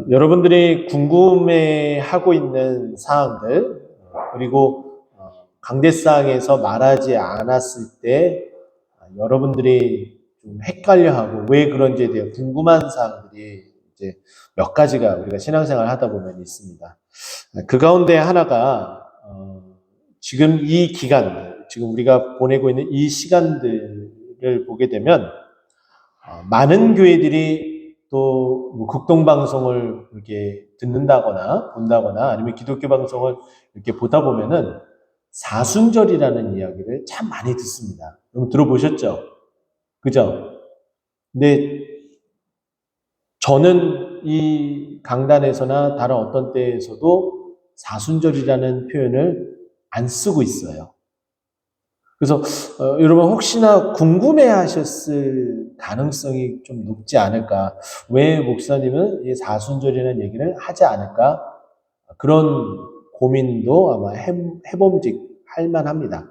여러분들이 궁금해하고 있는 사항들, 그리고 강대상에서 말하지 않았을 때 여러분들이 좀 헷갈려하고 왜 그런지에 대해 궁금한 사항들이 이제 몇 가지가 우리가 신앙생활 하다 보면 있습니다. 그 가운데 하나가 지금 이 기간, 지금 우리가 보내고 있는 이 시간들을 보게 되면 많은 교회들이 또뭐 극동방송을 이렇게 듣는다거나 본다거나 아니면 기독교 방송을 이렇게 보다 보면은 사순절이라는 이야기를 참 많이 듣습니다. 여러분 들어보셨죠? 그죠? 근데 저는 이 강단에서나 다른 어떤 때에서도 사순절이라는 표현을 안 쓰고 있어요. 그래서 여러분 혹시나 궁금해하셨을 가능성이 좀 높지 않을까? 왜 목사님은 이 사순절이라는 얘기를 하지 않을까? 그런 고민도 아마 해봄직할 만합니다.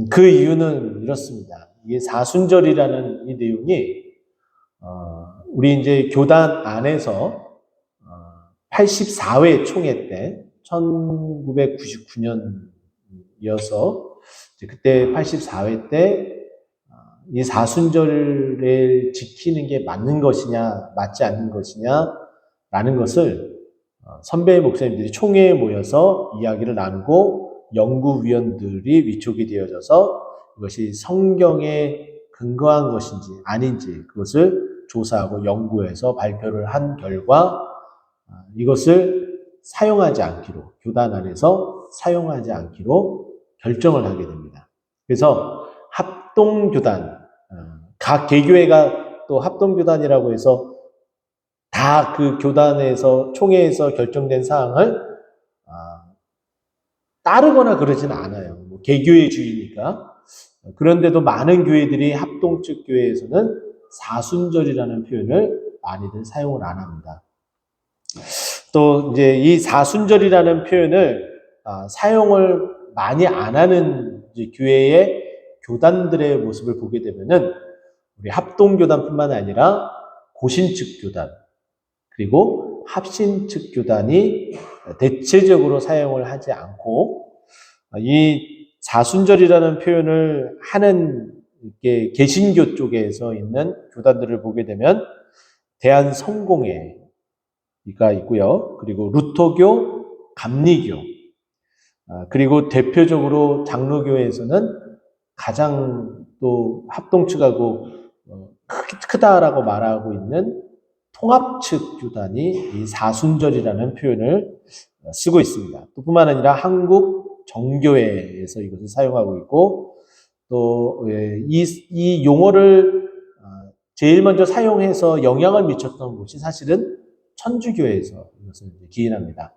그 이유는 이렇습니다. 이게 사순절이라는 이 내용이 우리 이제 교단 안에서 84회 총회 때 1999년이어서 그때 84회 때 이 사순절을 지키는 게 맞는 것이냐 맞지 않는 것이냐 라는 것을 선배 목사님들이 총회에 모여서 이야기를 나누고 연구위원들이 위촉이 되어져서 이것이 성경에 근거한 것인지 아닌지 그것을 조사하고 연구해서 발표를 한 결과 이것을 사용하지 않기로, 교단 안에서 사용하지 않기로 결정을 하게 됩니다. 그래서 합동교단, 각 개교회가 또 합동교단이라고 해서 다 그 교단에서, 총회에서 결정된 사항을 따르거나 그러지는 않아요. 뭐 개교의 주의니까. 그런데도 많은 교회들이 합동측 교회에서는 사순절이라는 표현을 많이들 사용을 안 합니다. 또 이제 이 사순절이라는 표현을 사용을 많이 안 하는 이제 교회의 교단들의 모습을 보게 되면은 우리 합동교단뿐만 아니라 고신측 교단 그리고 합신측 교단이 대체적으로 사용을 하지 않고 이 사순절이라는 표현을 하는 이렇게 개신교 쪽에서 있는 교단들을 보게 되면 대한성공회 가 있고요. 그리고 루터교, 감리교, 그리고 대표적으로 장로교회에서는 가장 또 합동측하고 크다라고 말하고 있는 통합측 교단이 이 사순절이라는 표현을 쓰고 있습니다. 또 뿐만 아니라 한국 정교회에서 이것을 사용하고 있고 또 이 용어를 제일 먼저 사용해서 영향을 미쳤던 곳이 사실은 천주교회에서 이것을 기인합니다.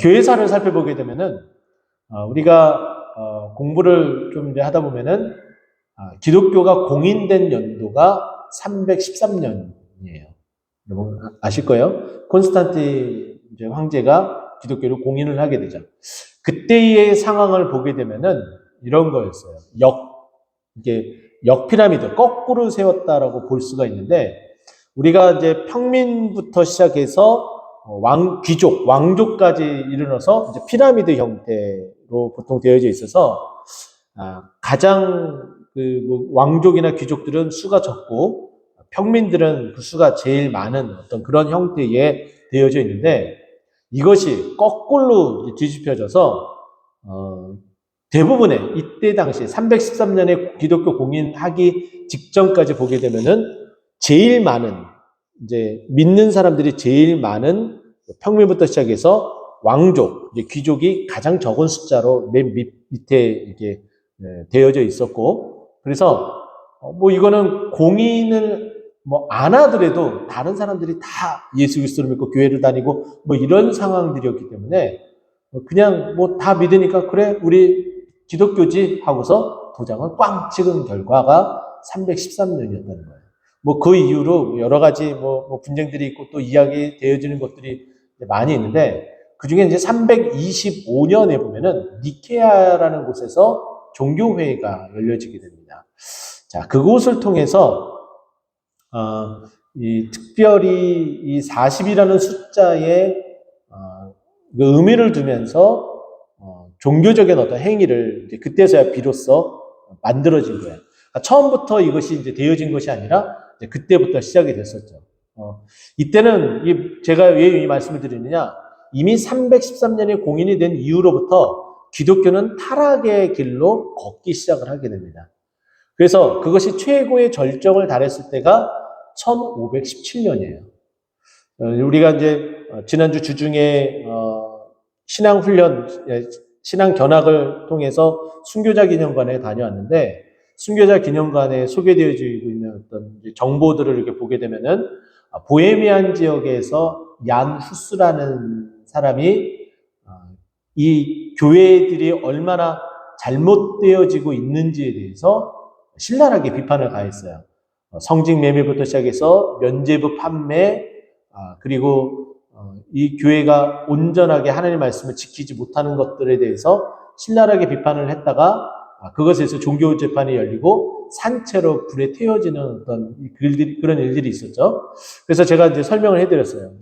교회사를 살펴보게 되면은 우리가 공부를 좀 이제 하다 보면은 기독교가 공인된 연도가 313년이에요. 여러분 아실 거예요? 콘스탄틴 이제 황제가 기독교를 공인을 하게 되죠. 그때의 상황을 보게 되면은 이런 거였어요. 이게 역피라미드 거꾸로 세웠다라고 볼 수가 있는데 우리가 이제 평민부터 시작해서 귀족, 왕족까지 이르러서 이제 피라미드 형태로 보통 되어져 있어서 가장 뭐 왕족이나 귀족들은 수가 적고 평민들은 그 수가 제일 많은 어떤 그런 형태에 되어져 있는데 이것이 거꾸로 뒤집혀져서 대부분의 이때 당시 313년에 기독교 공인하기 직전까지 보게 되면은 제일 많은 이제 믿는 사람들이 제일 많은 평민부터 시작해서 왕족, 이제 귀족이 가장 적은 숫자로 맨 밑에 이게 되어져 있었고 그래서 뭐 이거는 공인을 뭐 안 하더라도 다른 사람들이 다 예수 그리스도를 믿고 교회를 다니고 뭐 이런 상황들이었기 때문에 그냥 뭐 다 믿으니까 그래 우리 기독교지 하고서 도장을 꽝 찍은 결과가 313년이었다는 거예요. 뭐 그 이후로 여러 가지 뭐 분쟁들이 있고 또 이야기 되어지는 것들이 많이 있는데 그 중에 이제 325년에 보면은 니케아라는 곳에서 종교회의가 열려지게 됩니다. 자, 그곳을 통해서 이 특별히 이 40이라는 숫자에 그 의미를 두면서 종교적인 어떤 행위를 이제 그때서야 비로소 만들어진 거예요. 그러니까 처음부터 이것이 이제 되어진 것이 아니라 이제 그때부터 시작이 됐었죠. 이때는 제가 왜 이 말씀을 드리느냐? 이미 313년에 공인이 된 이후로부터 기독교는 타락의 길로 걷기 시작을 하게 됩니다. 그래서 그것이 최고의 절정을 달했을 때가 1517년이에요. 우리가 이제 지난주 주중에 신앙 훈련, 신앙 견학을 통해서 순교자 기념관에 다녀왔는데, 순교자 기념관에 소개되어지고 있는 어떤 정보들을 이렇게 보게 되면은 보헤미안 지역에서 얀 후스라는 사람이 이 교회들이 얼마나 잘못되어지고 있는지에 대해서 신랄하게 비판을 가했어요. 성직 매매부터 시작해서 면죄부 판매, 그리고 이 교회가 온전하게 하나님의 말씀을 지키지 못하는 것들에 대해서 신랄하게 비판을 했다가 그것에서 종교 재판이 열리고 산채로 불에 태워지는 어떤 그런 일들이 있었죠. 그래서 제가 이제 설명을 해드렸어요.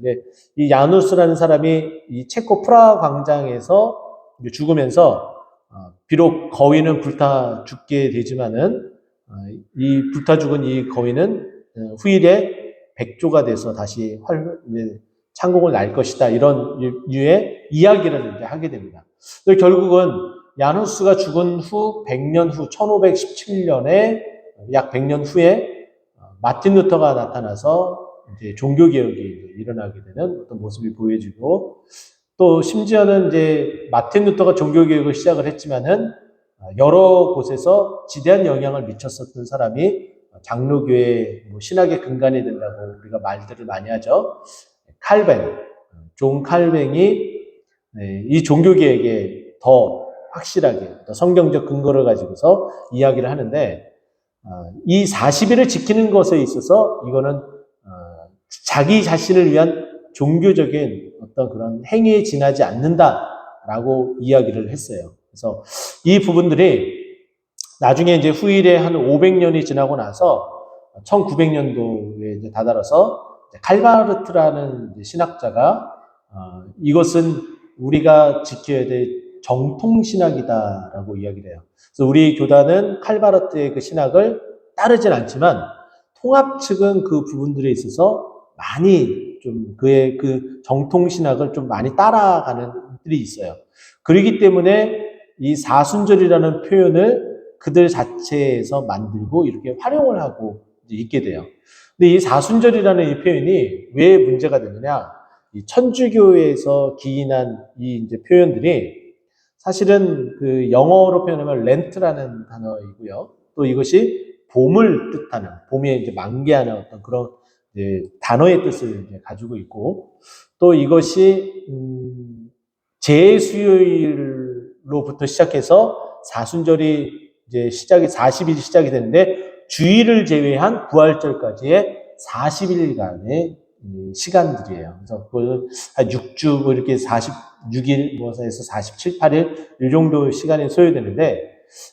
이 야누스라는 사람이 이 체코 프라하 광장에서 죽으면서 비록 거위는 불타 죽게 되지만은 이 불타 죽은 이 거위는 후일에 백조가 돼서 다시 창공을 날 것이다. 이런 류의 이야기를 이제 하게 됩니다. 결국은 야누스가 죽은 후 100년 후 1517년에 약 100년 후에 마틴 루터가 나타나서 이제 종교개혁이 일어나게 되는 어떤 모습이 보여지고, 또 심지어는 이제 마틴 루터가 종교개혁을 시작을 했지만은 여러 곳에서 지대한 영향을 미쳤었던 사람이 장로교의 신학의 근간이 된다고 우리가 말들을 많이 하죠. 존 칼뱅이 이 종교개혁에 더 확실하게 성경적 근거를 가지고서 이야기를 하는데, 이 40일을 지키는 것에 있어서 이거는 자기 자신을 위한 종교적인 어떤 그런 행위에 지나지 않는다라고 이야기를 했어요. 그래서 이 부분들이 나중에 이제 후일에 한 500년이 지나고 나서 1900년도에 이제 다다라서 칼바르트라는 신학자가 이것은 우리가 지켜야 될 정통신학이다라고 이야기를 해요. 그래서 우리 교단은 칼바르트의 그 신학을 따르진 않지만 통합 측은 그 부분들에 있어서 많이 좀 그의 그 정통신학을 좀 많이 따라가는 분들이 있어요. 그렇기 때문에 이 사순절이라는 표현을 그들 자체에서 만들고 이렇게 활용을 하고 있게 돼요. 근데 이 사순절이라는 이 표현이 왜 문제가 되느냐? 이 천주교에서 기인한 이 이제 표현들이 사실은 그 영어로 표현하면 렌트라는 단어이고요. 또 이것이 봄을 뜻하는, 봄에 이제 만개하는 어떤 그런 이제 단어의 뜻을 이제 가지고 있고, 또 이것이 재수요일로부터 시작해서 사순절이 이제 40일이 시작이 되는데, 주일을 제외한 부활절까지의 40일간의 시간들이에요. 그래서 그걸 한 6주, 뭐 이렇게 46일, 뭐 해서 47, 8일, 이 정도 시간이 소요되는데,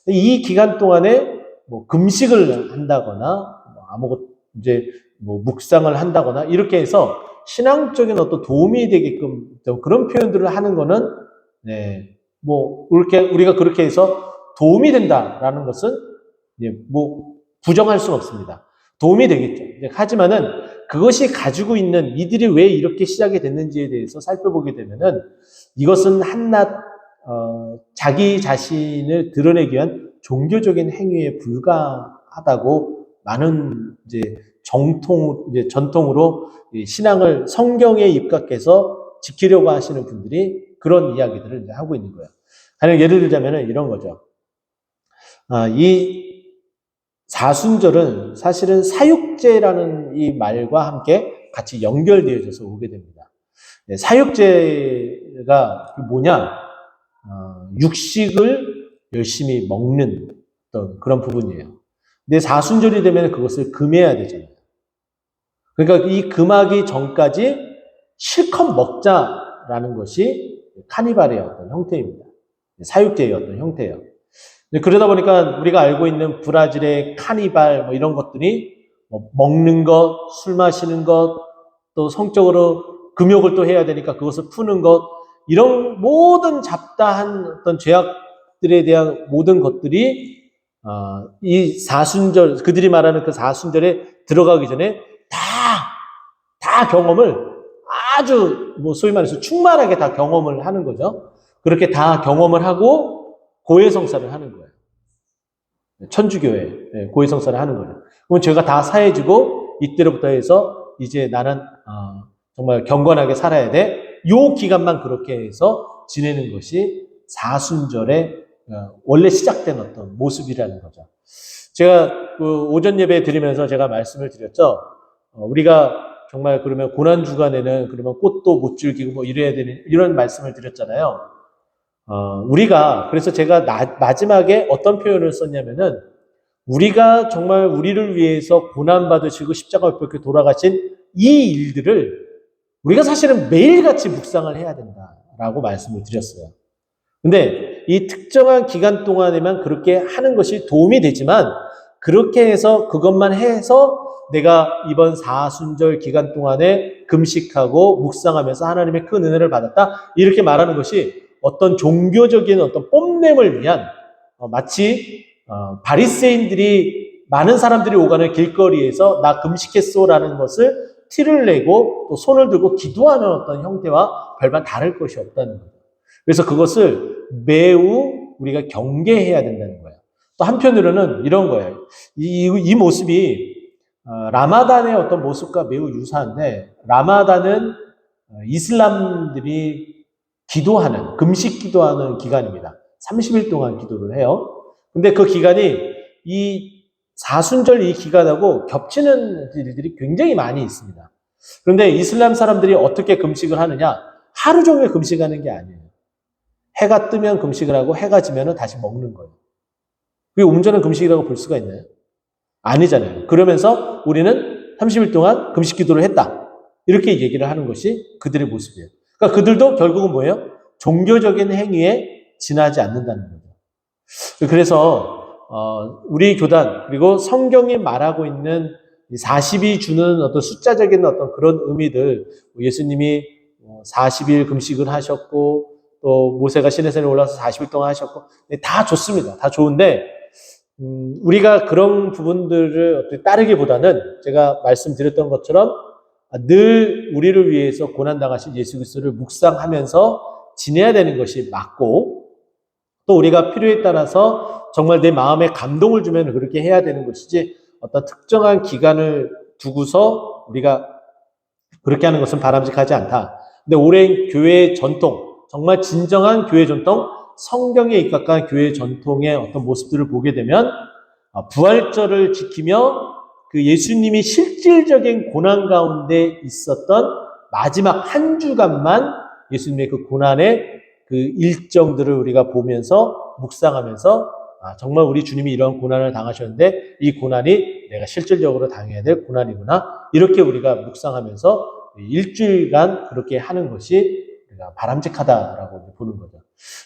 이 기간 동안에 뭐 금식을 한다거나, 아무것도 이제 뭐 묵상을 한다거나, 이렇게 해서 신앙적인 어떤 도움이 되게끔 그런 표현들을 하는 거는, 뭐, 우리가 그렇게 해서 도움이 된다라는 것은, 뭐, 부정할 수는 없습니다. 도움이 되겠죠. 하지만은 그것이 가지고 있는 이들이 왜 이렇게 시작이 됐는지에 대해서 살펴보게 되면은 이것은 한낱 자기 자신을 드러내기 위한 종교적인 행위에 불과하다고 많은 이제 전통으로 신앙을 성경에 입각해서 지키려고 하시는 분들이 그런 이야기들을 이제 하고 있는 거예요. 가령 예를 들자면은 이런 거죠. 이 사순절은 사실은 사육제라는 이 말과 함께 같이 연결되어져서 오게 됩니다. 사육제가 뭐냐? 육식을 열심히 먹는 어떤 그런 부분이에요. 근데 사순절이 되면 그것을 금해야 되잖아요. 그러니까 이 금하기 전까지 실컷 먹자라는 것이 카니발의 어떤 형태입니다. 사육제의 어떤 형태예요. 그러다 보니까 우리가 알고 있는 브라질의 카니발 뭐 이런 것들이 뭐 먹는 것, 술 마시는 것, 또 성적으로 금욕을 또 해야 되니까 그것을 푸는 것, 이런 모든 잡다한 어떤 죄악들에 대한 모든 것들이 이 사순절, 그들이 말하는 그 사순절에 들어가기 전에 다 경험을 아주 뭐 소위 말해서 충만하게 다 경험을 하는 거죠. 그렇게 다 경험을 하고 고해성사를 하는 거예요. 천주교회 고해성사를 하는 거예요. 그럼 죄가 다 사해지고 이때로부터 해서 이제 나는 정말 경건하게 살아야 돼. 요 기간만 그렇게 해서 지내는 것이 사순절의 원래 시작된 어떤 모습이라는 거죠. 제가 그 오전 예배 드리면서 제가 말씀을 드렸죠. 우리가 정말 그러면 고난 주간에는 그러면 꽃도 못 즐기고 뭐 이래야 되는 이런 말씀을 드렸잖아요. 우리가 그래서 제가 마지막에 어떤 표현을 썼냐면은 우리가 정말 우리를 위해서 고난 받으시고 십자가 벽에 돌아가신 이 일들을 우리가 사실은 매일같이 묵상을 해야 된다라고 말씀을 드렸어요. 근데 이 특정한 기간 동안에만 그렇게 하는 것이 도움이 되지만 그렇게 해서 그것만 해서 내가 이번 사순절 기간 동안에 금식하고 묵상하면서 하나님의 큰 은혜를 받았다 이렇게 말하는 것이 어떤 종교적인 어떤 뽐냄을 위한 마치 바리새인들이 많은 사람들이 오가는 길거리에서 나 금식했소라는 것을 티를 내고 또 손을 들고 기도하는 어떤 형태와 별반 다를 것이 없다는 거예요. 그래서 그것을 매우 우리가 경계해야 된다는 거예요. 또 한편으로는 이런 거예요. 이 모습이 라마단의 어떤 모습과 매우 유사한데 라마단은 이슬람들이 기도하는 금식 기도하는 기간입니다. 30일 동안 기도를 해요. 근데 그 기간이 이 사순절 이 기간하고 겹치는 일들이 굉장히 많이 있습니다. 그런데 이슬람 사람들이 어떻게 금식을 하느냐? 하루 종일 금식하는 게 아니에요. 해가 뜨면 금식을 하고 해가 지면 다시 먹는 거예요. 그게 온전한 금식이라고 볼 수가 있나요? 아니잖아요. 그러면서 우리는 30일 동안 금식 기도를 했다. 이렇게 얘기를 하는 것이 그들의 모습이에요. 그러니까 그들도 결국은 뭐예요? 종교적인 행위에 지나지 않는다는 거죠. 그래서 우리 교단 그리고 성경이 말하고 있는 40이 주는 어떤 숫자적인 어떤 그런 의미들 예수님이 40일 금식을 하셨고 또 모세가 시내산에 올라서 40일 동안 하셨고 다 좋습니다. 다 좋은데 우리가 그런 부분들을 따르기보다는 제가 말씀드렸던 것처럼 늘 우리를 위해서 고난당하신 예수 그리스도를 묵상하면서 지내야 되는 것이 맞고 또 우리가 필요에 따라서 정말 내 마음에 감동을 주면 그렇게 해야 되는 것이지 어떤 특정한 기간을 두고서 우리가 그렇게 하는 것은 바람직하지 않다. 근데 오랜 교회의 전통, 정말 진정한 교회 전통, 성경에 입각한 교회 전통의 어떤 모습들을 보게 되면 부활절을 지키며 그 예수님이 실질적인 고난 가운데 있었던 마지막 한 주간만 예수님의 그 고난의 그 일정들을 우리가 보면서 묵상하면서 정말 우리 주님이 이런 고난을 당하셨는데 이 고난이 내가 실질적으로 당해야 될 고난이구나. 이렇게 우리가 묵상하면서 일주일간 그렇게 하는 것이 우리가 바람직하다라고 보는 거죠.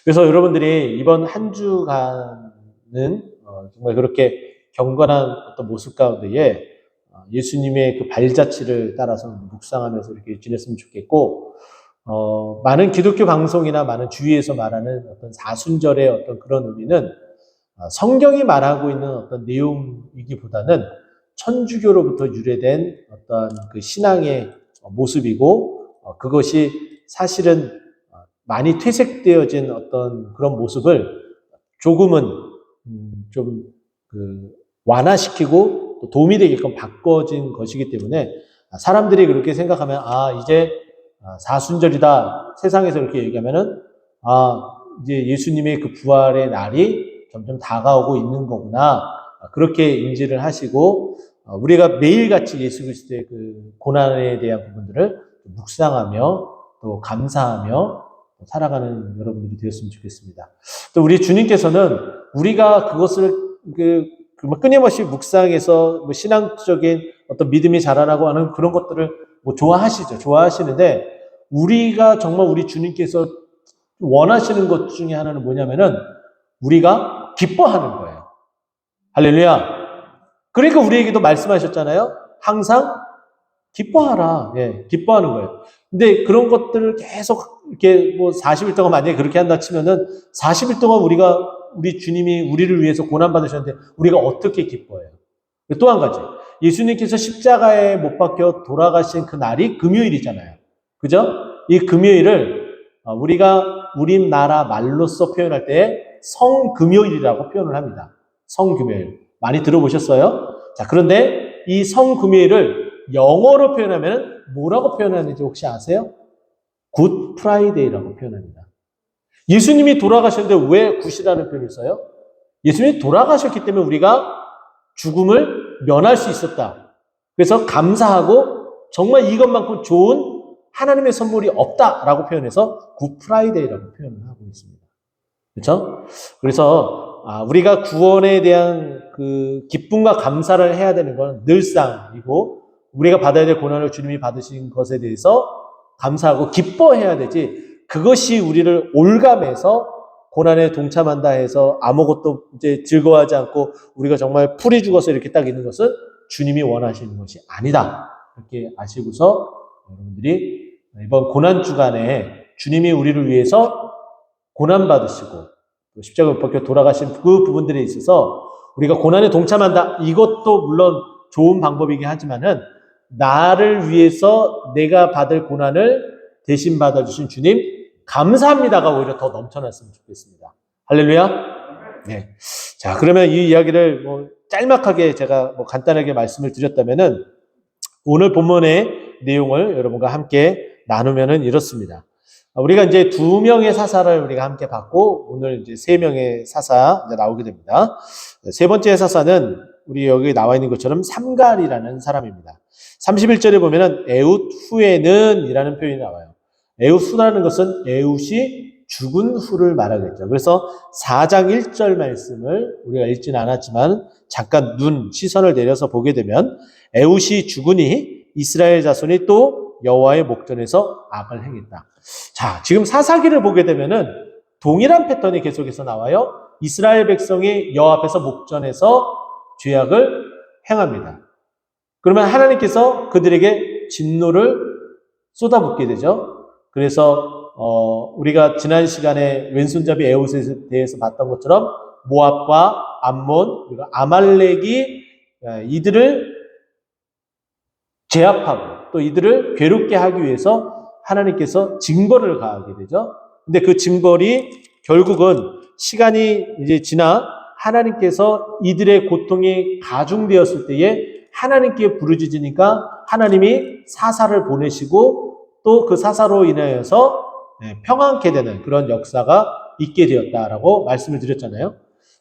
그래서 여러분들이 이번 한 주간은 정말 그렇게 경건한 어떤 모습 가운데에 예수님의 그 발자취를 따라서 묵상하면서 이렇게 지냈으면 좋겠고, 많은 기독교 방송이나 많은 주위에서 말하는 어떤 사순절의 어떤 그런 의미는 성경이 말하고 있는 어떤 내용이기보다는 천주교로부터 유래된 어떤 그 신앙의 모습이고, 그것이 사실은 많이 퇴색되어진 어떤 그런 모습을 조금은 좀 완화시키고 또 도움이 되게끔 바꿔진 것이기 때문에 사람들이 그렇게 생각하면 이제 사순절이다 세상에서 이렇게 얘기하면은 이제 예수님의 그 부활의 날이 점점 다가오고 있는 거구나 그렇게 인지를 하시고 우리가 매일같이 예수 그리스도의 그 고난에 대한 부분들을 묵상하며 또 감사하며 살아가는 여러분들이 되었으면 좋겠습니다. 또 우리 주님께서는 우리가 그것을 끊임없이 묵상해서 신앙적인 어떤 믿음이 자라나고 하는 그런 것들을 좋아하시죠. 좋아하시는데 우리가 정말 우리 주님께서 원하시는 것 중에 하나는 뭐냐면은 우리가 기뻐하는 거예요. 할렐루야. 그러니까 우리에게도 말씀하셨잖아요. 항상 기뻐하라. 예, 기뻐하는 거예요. 근데 그런 것들을 계속 이렇게 뭐 40일 동안 만약에 그렇게 한다 치면은 40일 동안 우리 주님이 우리를 위해서 고난받으셨는데 우리가 어떻게 기뻐해요? 또 한 가지. 예수님께서 십자가에 못 박혀 돌아가신 그 날이 금요일이잖아요. 그죠? 이 금요일을 우리가 우리나라 말로써 표현할 때 성금요일이라고 표현을 합니다. 성금요일. 많이 들어보셨어요? 자, 그런데 이 성금요일을 영어로 표현하면 뭐라고 표현하는지 혹시 아세요? 굿 프라이데이라고 표현합니다. 예수님이 돌아가셨는데 왜 굿이라는 표현을 써요? 예수님이 돌아가셨기 때문에 우리가 죽음을 면할 수 있었다. 그래서 감사하고 정말 이것만큼 좋은 하나님의 선물이 없다라고 표현해서 굿 프라이데이라고 표현을 하고 있습니다. 그렇죠? 그래서 우리가 구원에 대한 그 기쁨과 감사를 해야 되는 건 늘상이고 우리가 받아야 될 고난을 주님이 받으신 것에 대해서 감사하고 기뻐해야 되지. 그것이 우리를 올감해서 고난에 동참한다 해서 아무것도 이제 즐거워하지 않고 우리가 정말 풀이 죽어서 이렇게 딱 있는 것은 주님이 원하시는 것이 아니다. 이렇게 아시고서 여러분들이 이번 고난 주간에 주님이 우리를 위해서 고난 받으시고 십자가에 못 박혀 돌아가신 그 부분들에 있어서 우리가 고난에 동참한다. 이것도 물론 좋은 방법이긴 하지만은 나를 위해서 내가 받을 고난을 대신 받아주신 주님 감사합니다가 오히려 더 넘쳐났으면 좋겠습니다. 할렐루야. 네. 자, 그러면 이 이야기를 뭐 짤막하게 제가 뭐 간단하게 말씀을 드렸다면은 오늘 본문의 내용을 여러분과 함께 나누면은 이렇습니다. 우리가 이제 2명의 사사를 우리가 함께 봤고 오늘 이제 3명의 사사 이제 나오게 됩니다. 세 번째 사사는 우리 여기 나와 있는 것처럼 삼갈이라는 사람입니다. 31절에 보면은 에웃 후에는 이라는 표현이 나와요. 에웃 후라는 것은 에웃이 죽은 후를 말하겠죠. 그래서 4장 1절 말씀을 우리가 읽지는 않았지만 잠깐 시선을 내려서 보게 되면 에웃이 죽으니 이스라엘 자손이 또 여호와의 목전에서 악을 행했다. 자, 지금 사사기를 보게 되면은 동일한 패턴이 계속해서 나와요. 이스라엘 백성이 여호와 앞에서 목전에서 죄악을 행합니다. 그러면 하나님께서 그들에게 진노를 쏟아붓게 되죠. 그래서 우리가 지난 시간에 왼손잡이 에웃에 대해서 봤던 것처럼 모압과 암몬 그리고 아말렉이 이들을 제압하고 또 이들을 괴롭게 하기 위해서 하나님께서 징벌을 가하게 되죠. 근데 그 징벌이 결국은 시간이 이제 지나 하나님께서 이들의 고통이 가중되었을 때에 하나님께 부르짖으니까 하나님이 사사를 보내시고 또 그 사사로 인하여서 평안케 되는 그런 역사가 있게 되었다라고 말씀을 드렸잖아요.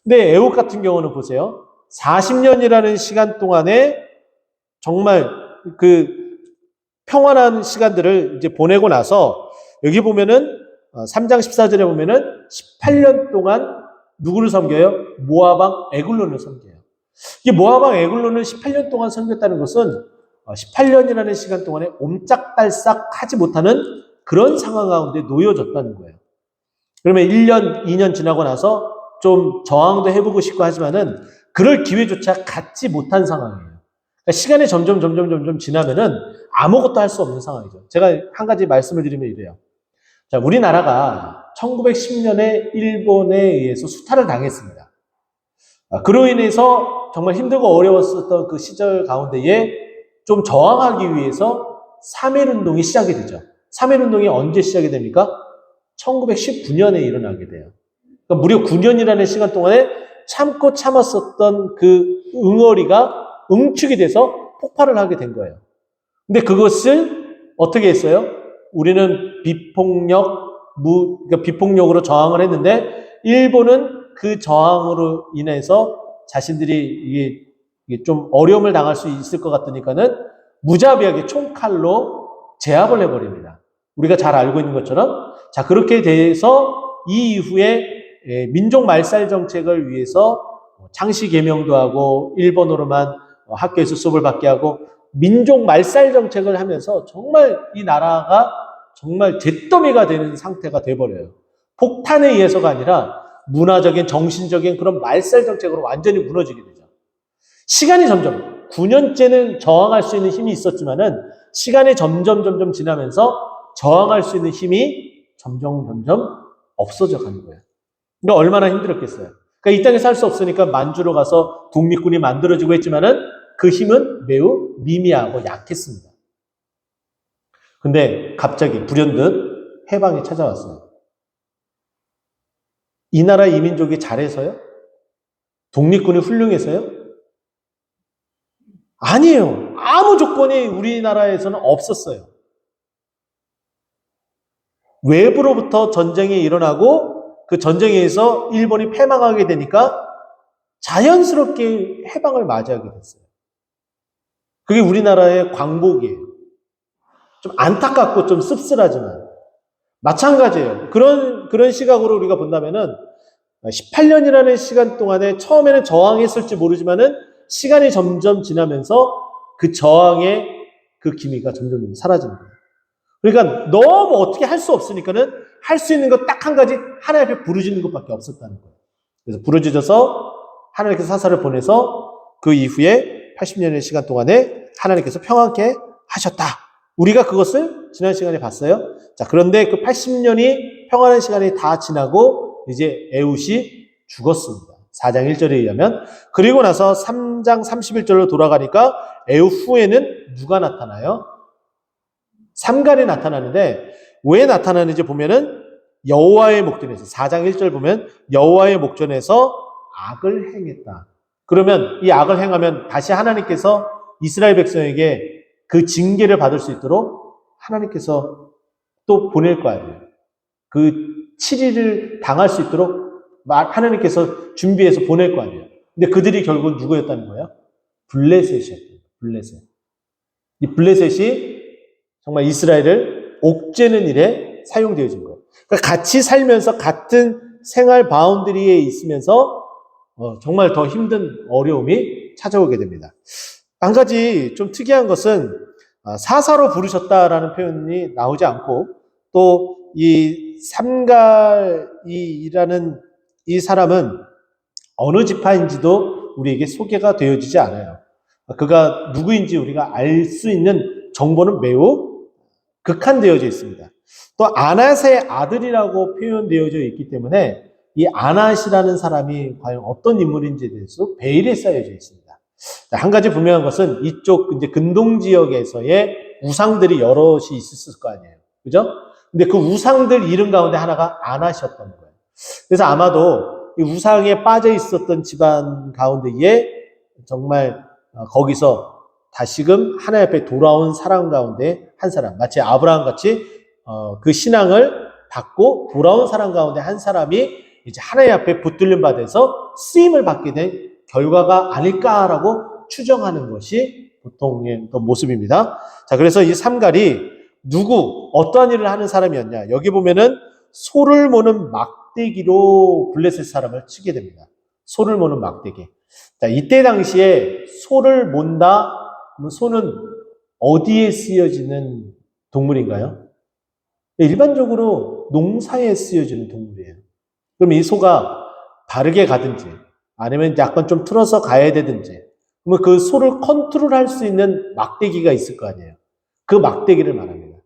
근데 에웃 같은 경우는 보세요. 40년이라는 시간 동안에 정말 그 평안한 시간들을 이제 보내고 나서 여기 보면은 3장 14절에 보면은 18년 동안 누구를 섬겨요? 모압왕 에글론을 섬겨요. 이 모압왕 에글론을 18년 동안 섬겼다는 것은 18년이라는 시간 동안에 옴짝달싹 하지 못하는 그런 상황 가운데 놓여졌다는 거예요. 그러면 1년, 2년 지나고 나서 좀 저항도 해보고 싶고 하지만은 그럴 기회조차 갖지 못한 상황이에요. 그러니까 시간이 점점 지나면은 아무것도 할 수 없는 상황이죠. 제가 한 가지 말씀을 드리면 이래요. 자, 우리나라가 1910년에 일본에 의해서 수탈을 당했습니다. 그로 인해서 정말 힘들고 어려웠었던 그 시절 가운데에 좀 저항하기 위해서 3.1운동이 시작이 되죠. 3.1운동이 언제 시작이 됩니까? 1919년에 일어나게 돼요. 그러니까 무려 9년이라는 시간 동안에 참고 참았었던 그 응어리가 응축이 돼서 폭발을 하게 된 거예요. 근데 그것을 어떻게 했어요? 우리는 그러니까 비폭력으로 저항을 했는데 일본은 그 저항으로 인해서 자신들이 이게 좀 어려움을 당할 수 있을 것 같으니까는 무자비하게 총칼로 제압을 해버립니다. 우리가 잘 알고 있는 것처럼. 자, 그렇게 돼서 이 이후에 민족 말살 정책을 위해서 창씨 개명도 하고 일본어로만 학교에서 수업을 받게 하고 민족 말살 정책을 하면서 정말 이 나라가 정말 잿더미가 되는 상태가 돼버려요. 폭탄에 의해서가 아니라 문화적인 정신적인 그런 말살 정책으로 완전히 무너지게 되죠. 시간이 점점 9년째는 저항할 수 있는 힘이 있었지만은 시간이 점점 지나면서 저항할 수 있는 힘이 점점 없어져 가는 거예요. 그러니까 얼마나 힘들었겠어요. 그러니까 이 땅에 살 수 없으니까 만주로 가서 독립군이 만들어지고 했지만은 그 힘은 매우 미미하고 약했습니다. 근데 갑자기 불현듯 해방이 찾아왔어요. 이 나라 이민족이 잘해서요? 독립군이 훌륭해서요? 아니에요. 아무 조건이 우리나라에서는 없었어요. 외부로부터 전쟁이 일어나고 그 전쟁에 의해서 일본이 패망하게 되니까 자연스럽게 해방을 맞이하게 됐어요. 그게 우리나라의 광복이에요. 좀 안타깝고 좀 씁쓸하지만 마찬가지예요. 그런 시각으로 우리가 본다면은 18년이라는 시간 동안에 처음에는 저항했을지 모르지만은 시간이 점점 지나면서 그 저항의 그 기미가 점점 사라지는 거예요. 그러니까 너무 어떻게 할 수 없으니까는 할 수 있는 것 딱 한 가지 하나님 앞에 부르짖는 것밖에 없었다는 거예요. 그래서 부르짖어서 하나님께서 사사를 보내서 그 이후에 80년의 시간 동안에 하나님께서 평안케 하셨다. 우리가 그것을 지난 시간에 봤어요. 자, 그런데 그 80년이 평안한 시간이 다 지나고 이제 에훗이 죽었습니다. 4장 1절에 의하면. 그리고 나서 3장 31절로 돌아가니까 에훗 후에는 누가 나타나요? 삼갈이 나타나는데 왜 나타나는지 보면은 여호와의 목전에서 4장 1절 보면 여호와의 목전에서 악을 행했다. 그러면 이 악을 행하면 다시 하나님께서 이스라엘 백성에게 그 징계를 받을 수 있도록 하나님께서 또 보낼 거 아니에요. 그 7일을 당할 수 있도록 하나님께서 준비해서 보낼 거 아니에요. 근데 그들이 결국 누구였다는 거예요? 블레셋이었대요. 블레셋. 이 블레셋이 정말 이스라엘을 옥죄는 일에 사용되어진 거예요. 그러니까 같이 살면서 같은 생활 바운드리에 있으면서 정말 더 힘든 어려움이 찾아오게 됩니다. 한 가지 좀 특이한 것은 사사로 부르셨다라는 표현이 나오지 않고 또 이 삼갈이라는 이 사람은 어느 지파인지도 우리에게 소개가 되어지지 않아요. 그가 누구인지 우리가 알 수 있는 정보는 매우 극한되어져 있습니다. 또 아낫의 아들이라고 표현되어져 있기 때문에 이 아낫이라는 사람이 과연 어떤 인물인지에 대해서 베일에 쌓여져 있습니다. 한 가지 분명한 것은 이쪽 이제 근동 지역에서의 우상들이 여럿이 있었을 거 아니에요. 그죠? 근데 그 우상들 이름 가운데 하나가 아낫이었던 거예요. 그래서 아마도 이 우상에 빠져 있었던 집안 가운데에 정말 거기서 다시금 하나님 앞에 돌아온 사람 가운데 한 사람, 마치 아브라함 같이 그 신앙을 받고 돌아온 사람 가운데 한 사람이 이제 하나님 앞에 붙들림 받아서 쓰임을 받게 된 결과가 아닐까라고 추정하는 것이 보통의 모습입니다. 자, 그래서 이 삼갈이 어떠한 일을 하는 사람이었냐? 여기 보면은 소를 모는 막대기로 블레셋 사람을 치게 됩니다. 소를 모는 막대기. 자, 이때 당시에 소를 몬다. 그러면 소는 어디에 쓰여지는 동물인가요? 일반적으로 농사에 쓰여지는 동물이에요. 그럼 이 소가 바르게 가든지 아니면 약간 좀 틀어서 가야 되든지 그러면 그 소를 컨트롤할 수 있는 막대기가 있을 거 아니에요. 그 막대기를 말합니다.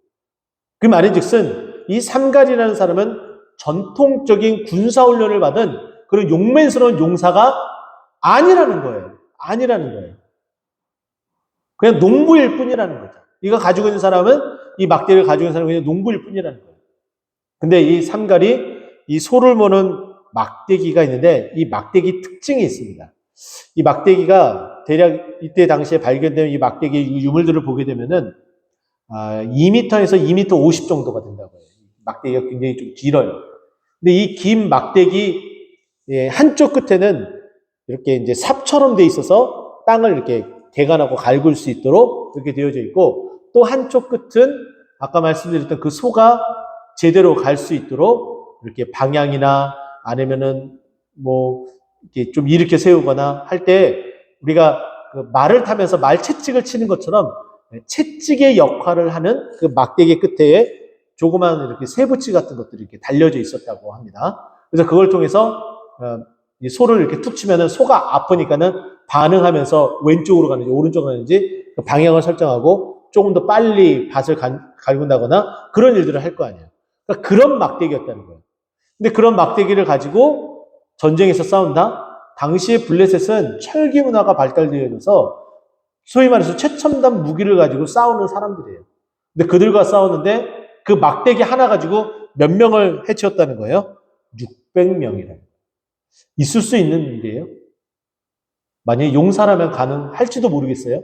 그 말인즉슨 이 삼갈이라는 사람은 전통적인 군사훈련을 받은 그런 용맹스러운 용사가 아니라는 거예요. 아니라는 거예요. 그냥 농부일 뿐이라는 거죠. 이거 가지고 있는 사람은 이 막대기를 가지고 있는 사람은 그냥 농부일 뿐이라는 거예요. 근데 이 삼갈이 이 소를 모는 막대기가 있는데 이 막대기 특징이 있습니다. 이 막대기가 대략 이때 당시에 발견된 이 막대기 유물들을 보게 되면은 2m에서 2m 50 정도가 된다고 해요. 막대기가 굉장히 좀 길어요. 근데 이 긴 막대기 한쪽 끝에는 이렇게 이제 삽처럼 돼 있어서 땅을 이렇게 개간하고 갈굴 수 있도록 이렇게 되어져 있고 또 한쪽 끝은 아까 말씀드렸던 그 소가 제대로 갈 수 있도록 이렇게 방향이나 아니면은 뭐 이렇게 좀 일으켜 세우거나 할 때 우리가 그 말을 타면서 말 채찍을 치는 것처럼 채찍의 역할을 하는 그 막대기 끝에 조그만 이렇게 쇠붙이 같은 것들이 이렇게 달려져 있었다고 합니다. 그래서 그걸 통해서 이 소를 이렇게 툭 치면은 소가 아프니까는 반응하면서 왼쪽으로 가는지 오른쪽으로 가는지 방향을 설정하고 조금 더 빨리 밭을 갈군다거나 그런 일들을 할 거 아니에요. 그러니까 그런 막대기였다는 거예요. 근데 그런 막대기를 가지고 전쟁에서 싸운다? 당시에 블레셋은 철기 문화가 발달되어 있어서 소위 말해서 최첨단 무기를 가지고 싸우는 사람들이에요. 근데 그들과 싸우는데 그 막대기 하나 가지고 몇 명을 해치웠다는 거예요? 600명이라는. 있을 수 있는 일이에요? 만약에 용사라면 가능할지도 모르겠어요?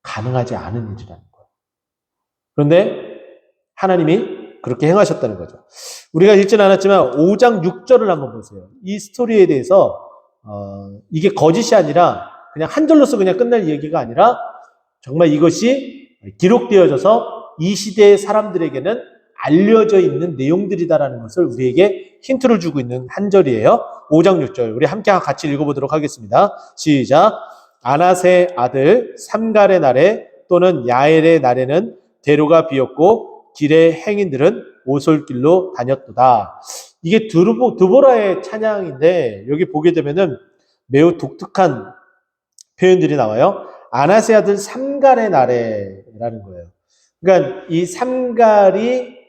가능하지 않은 일이라는 거예요. 그런데 하나님이 그렇게 행하셨다는 거죠. 우리가 읽지는 않았지만 5장 6절을 한번 보세요. 이 스토리에 대해서 이게 거짓이 아니라 그냥 한 절로서 그냥 끝날 얘기가 아니라 정말 이것이 기록되어져서 이 시대의 사람들에게는 알려져 있는 내용들이다라는 것을 우리에게 힌트를 주고 있는 한 절이에요. 5장 6절 우리 함께 같이 읽어보도록 하겠습니다. 시작. 아낫의 아들 삼갈의 날에 또는 야엘의 날에는 대로가 비었고 길의 행인들은 오솔길로 다녔도다. 이게 드보라의 찬양인데 여기 보게 되면은 매우 독특한 표현들이 나와요. 아낫의 아들 삼갈의 날에라는 거예요. 그러니까 이 삼갈이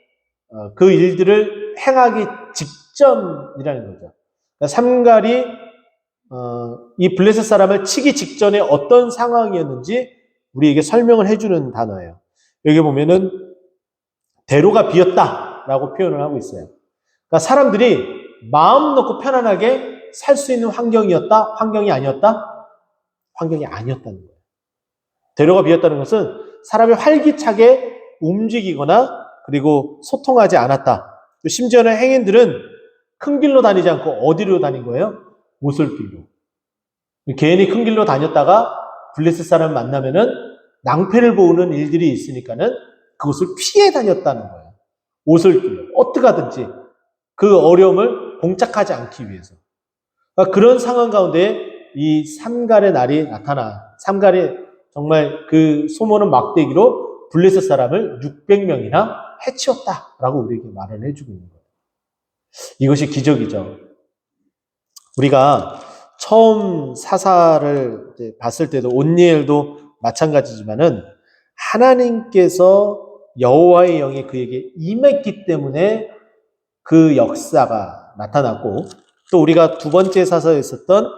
그 일들을 행하기 직전이라는 거죠. 그러니까 삼갈이 이 블레셋 사람을 치기 직전에 어떤 상황이었는지 우리에게 설명을 해주는 단어예요. 여기 보면은 대로가 비었다라고 표현을 하고 있어요. 그러니까 사람들이 마음 놓고 편안하게 살 수 있는 환경이었다? 환경이 아니었다? 환경이 아니었다는 거예요. 대로가 비었다는 것은 사람이 활기차게 움직이거나 그리고 소통하지 않았다. 심지어는 행인들은 큰 길로 다니지 않고 어디로 다닌 거예요? 오솔길로. 괜히 큰 길로 다녔다가 블레셋 사람 만나면은 낭패를 보는 일들이 있으니까는 그것을 피해 다녔다는 거예요. 오솔길로. 어떻게 하든지 그 어려움을 봉착하지 않기 위해서. 그러니까 그런 상황 가운데 이 삼갈의 날이 삼갈이 정말 그 소모는 막대기로 블레셋 사람을 600명이나 해치웠다라고 우리에게 말을 해주고 있는 거예요. 이것이 기적이죠. 우리가 처음 사사를 봤을 때도 온니엘도 마찬가지지만은 하나님께서 여호와의 영이 그에게 임했기 때문에 그 역사가 나타났고 또 우리가 두 번째 사사에 있었던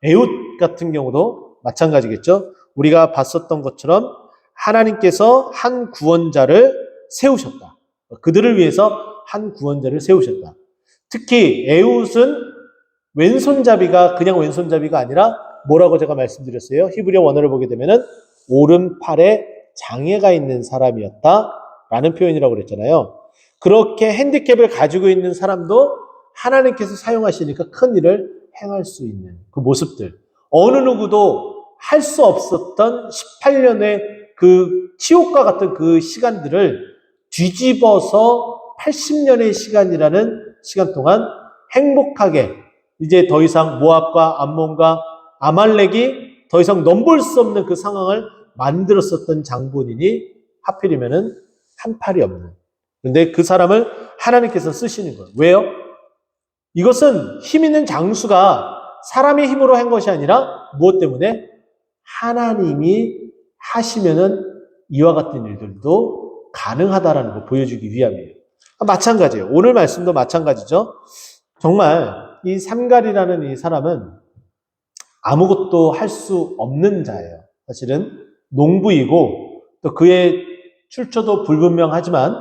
에훗 같은 경우도 마찬가지겠죠. 우리가 봤었던 것처럼 하나님께서 한 구원자를 세우셨다. 그들을 위해서 한 구원자를 세우셨다. 특히 에훗은 왼손잡이가 그냥 왼손잡이가 아니라 뭐라고 제가 말씀드렸어요? 히브리어 원어를 보게 되면은 오른팔에 장애가 있는 사람이었다라는 표현이라고 그랬잖아요. 그렇게 핸디캡을 가지고 있는 사람도 하나님께서 사용하시니까 큰 일을 행할 수 있는 그 모습들. 어느 누구도 할 수 없었던 18년의 그 치욕과 같은 그 시간들을 뒤집어서 80년의 시간이라는 시간 동안 행복하게 이제 더 이상 모압과 암몬과 아말렉이 더 이상 넘볼 수 없는 그 상황을 만들었었던 장본인이 하필이면은 한 팔이 없는. 그런데 그 사람을 하나님께서 쓰시는 거예요. 왜요? 이것은 힘 있는 장수가 사람의 힘으로 한 것이 아니라 무엇 때문에? 하나님이 하시면은 이와 같은 일들도 가능하다라는 걸 보여주기 위함이에요. 마찬가지예요. 오늘 말씀도 마찬가지죠. 정말 이 삼갈이라는 이 사람은 아무것도 할 수 없는 자예요. 사실은 농부이고 또 그의 출처도 불분명하지만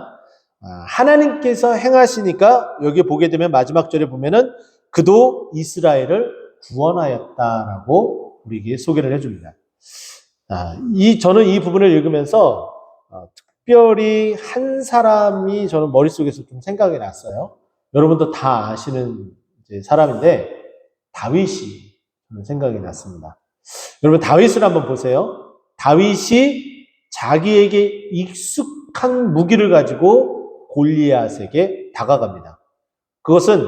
하나님께서 행하시니까 여기 보게 되면 마지막 절에 보면은 그도 이스라엘을 구원하였다라고 우리에게 소개를 해줍니다. 저는 이 부분을 읽으면서 특별히 한 사람이 저는 머릿속에서 좀 생각이 났어요. 여러분도 다 아시는 사람인데 다윗이 저는 생각이 났습니다. 여러분 다윗을 한번 보세요. 다윗이 자기에게 익숙한 무기를 가지고 골리앗에게 다가갑니다. 그것은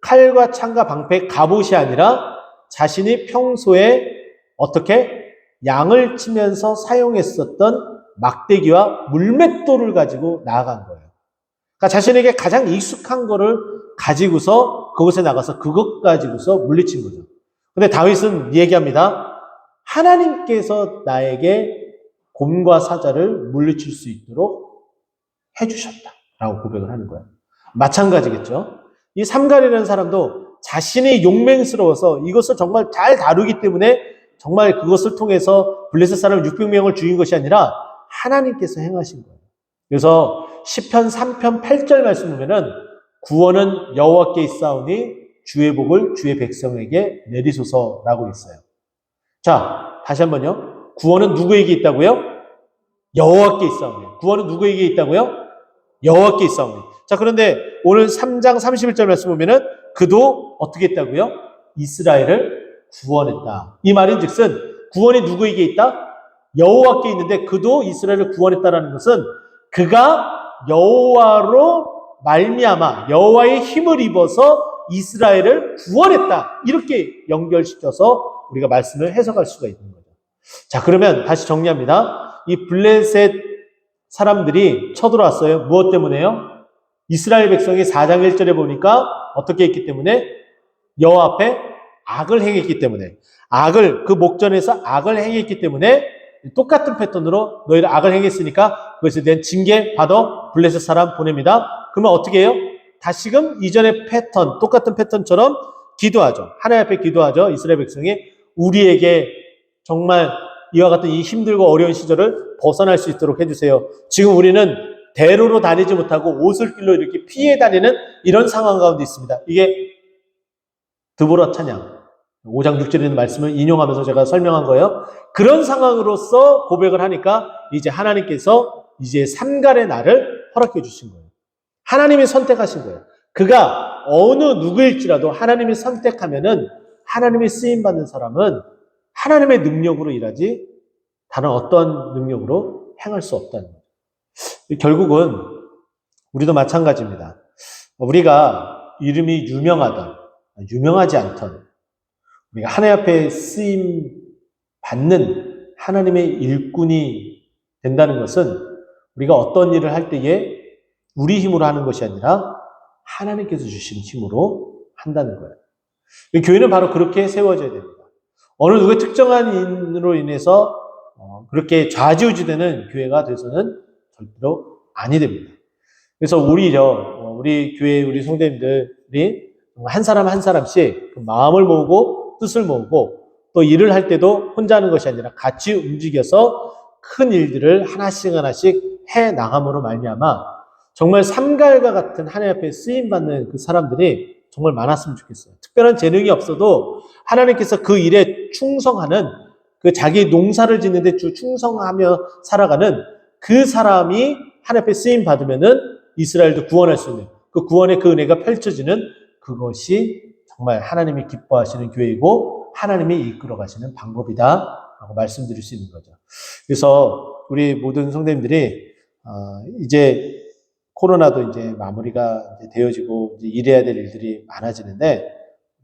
칼과 창과 방패, 갑옷이 아니라 자신이 평소에 어떻게 양을 치면서 사용했었던 막대기와 물맷돌을 가지고 나아간 거예요. 그러니까 자신에게 가장 익숙한 거를 가지고서 그곳에 나가서 그것 가지고서 물리친 거죠. 근데 다윗은 얘기합니다. 하나님께서 나에게 곰과 사자를 물리칠 수 있도록 해주셨다라고 고백을 하는 거예요. 마찬가지겠죠. 이 삼갈이라는 사람도 자신이 용맹스러워서 이것을 정말 잘 다루기 때문에 정말 그것을 통해서 블레셋 사람 600명을 죽인 것이 아니라 하나님께서 행하신 거예요. 그래서 시편 3편 8절 말씀 보면은 구원은 여호와께 있사오니 주의 복을 주의 백성에게 내리소서라고 있어요. 자, 다시 한번요. 구원은 누구에게 있다고요? 여호와께 있사오니. 구원은 누구에게 있다고요? 여호와께 있사오니. 자, 그런데 오늘 3장 31절 말씀 보면은 그도 어떻게 했다고요? 이스라엘을 구원했다. 이 말인즉슨 구원이 누구에게 있다? 여호와께 있는데 그도 이스라엘을 구원했다라는 것은 그가 여호와로 말미암아 여호와의 힘을 입어서 이스라엘을 구원했다. 이렇게 연결시켜서 우리가 말씀을 해석할 수가 있는 거죠. 자, 그러면 다시 정리합니다. 이 블레셋 사람들이 쳐들어왔어요. 무엇 때문에요? 이스라엘 백성이 4장 1절에 보니까 어떻게 했기 때문에? 여호와 앞에 악을 행했기 때문에. 그 목전에서 악을 행했기 때문에 똑같은 패턴으로 너희를 악을 행했으니까 그것에 대한 징계 받아 블레셋 사람 보냅니다. 그러면 어떻게 해요? 다시금 이전의 패턴, 똑같은 패턴처럼 기도하죠. 하나님 앞에 기도하죠. 이스라엘 백성이 우리에게 정말 이와 같은 이 힘들고 어려운 시절을 벗어날 수 있도록 해주세요. 지금 우리는 대로로 다니지 못하고 오솔길로 이렇게 피해 다니는 이런 상황 가운데 있습니다. 이게 드보라 찬양 5장 6절에 있는 말씀을 인용하면서 제가 설명한 거예요. 그런 상황으로서 고백을 하니까 이제 하나님께서 이제 삼갈의 날을 허락해 주신 거예요. 하나님이 선택하신 거예요. 그가 어느 누구일지라도 하나님이 선택하면은 하나님이 쓰임받는 사람은 하나님의 능력으로 일하지 다른 어떤 능력으로 행할 수 없다는 거예요. 결국은 우리도 마찬가지입니다. 우리가 이름이 유명하던 유명하지 않던 우리가 하나님 앞에 쓰임 받는 하나님의 일꾼이 된다는 것은 우리가 어떤 일을 할 때에 우리 힘으로 하는 것이 아니라 하나님께서 주신 힘으로 한다는 거예요. 교회는 바로 그렇게 세워져야 됩니다. 어느 누구의 특정한 인으로 인해서 그렇게 좌지우지되는 교회가 돼서는 절대로 아니 됩니다. 그래서 오히려 우리 교회 우리 성도님들이 한 사람 한 사람씩 마음을 모으고 뜻을 모으고 또 일을 할 때도 혼자 하는 것이 아니라 같이 움직여서 큰 일들을 하나씩 해 나감으로 말미암아 정말 삼갈과 같은 하나님 앞에 쓰임받는 그 사람들이 정말 많았으면 좋겠어요. 특별한 재능이 없어도 하나님께서 그 일에 충성하는 그 자기 농사를 짓는데 충성하며 살아가는 그 사람이 하나님 앞에 쓰임 받으면은 이스라엘도 구원할 수 있는 그 구원의 그 은혜가 펼쳐지는 그것이 정말 하나님이 기뻐하시는 교회이고 하나님이 이끌어 가시는 방법이다라고 말씀드릴 수 있는 거죠. 그래서 우리 모든 성도님들이 이제 코로나도 이제 마무리가 이제 되어지고 이제 일해야 될 일들이 많아지는데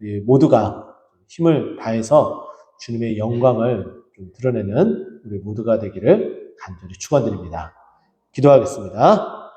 우리 모두가 힘을 다해서 주님의 영광을 좀 드러내는 우리 모두가 되기를 간절히 축원드립니다. 기도하겠습니다.